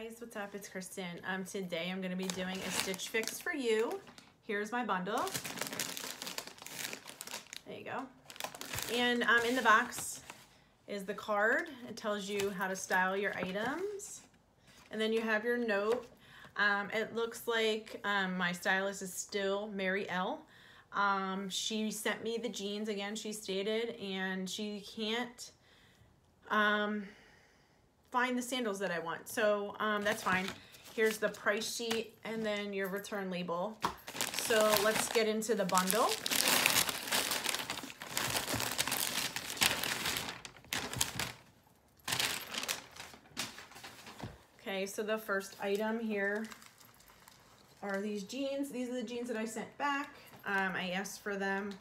guys, what's up? It's Kristen. Today I'm going to be doing a Stitch Fix for you. Here's my bundle. There you go. And in the box is the card. It tells you how to style your items. And then you have your note. It looks like my stylist is still Mary L. She sent me the jeans again, she stated, and she can't find the sandals that I want. So that's fine. Here's the price sheet and then your return label. So let's get into the bundle. Okay, so the first item here are these jeans. These are the jeans that I sent back. I asked for them.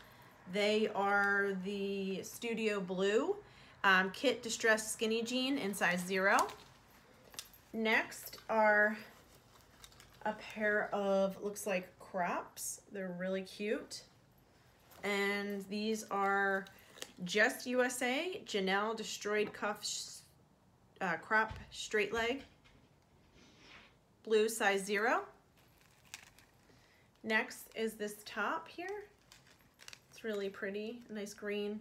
They are the Studio Blue Kit Distressed Skinny Jean in size 0. Next are a pair of, looks like crops. They're really cute. And these are Just USA Janelle Destroyed Cuffs Crop Straight Leg. Blue size 0. Next is this top here. It's really pretty, a nice green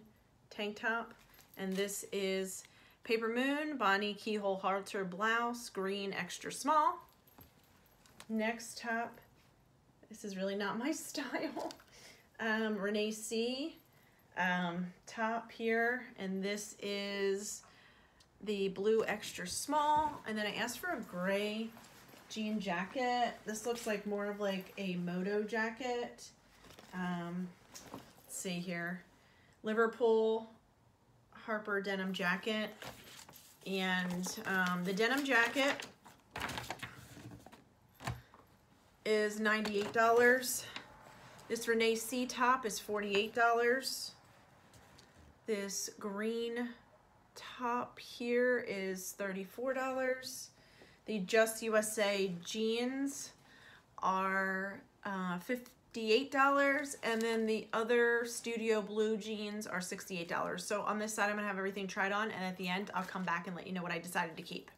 tank top. And this is Paper Moon Bonnie Keyhole Halter Blouse, green extra small. Next top, this is really not my style. Renee C. Top here, and this is the blue extra small. And then I asked for a gray jean jacket. This looks like more of like a moto jacket. Let's see here. Liverpool Harper denim jacket. And the denim jacket is $98. This Renee C top is $48. This green top here is $34. The Just USA jeans are $58, and then the other Studio Blue jeans are $68. So on this side, I'm gonna have everything tried on, and at the end, I'll come back and let you know what I decided to keep.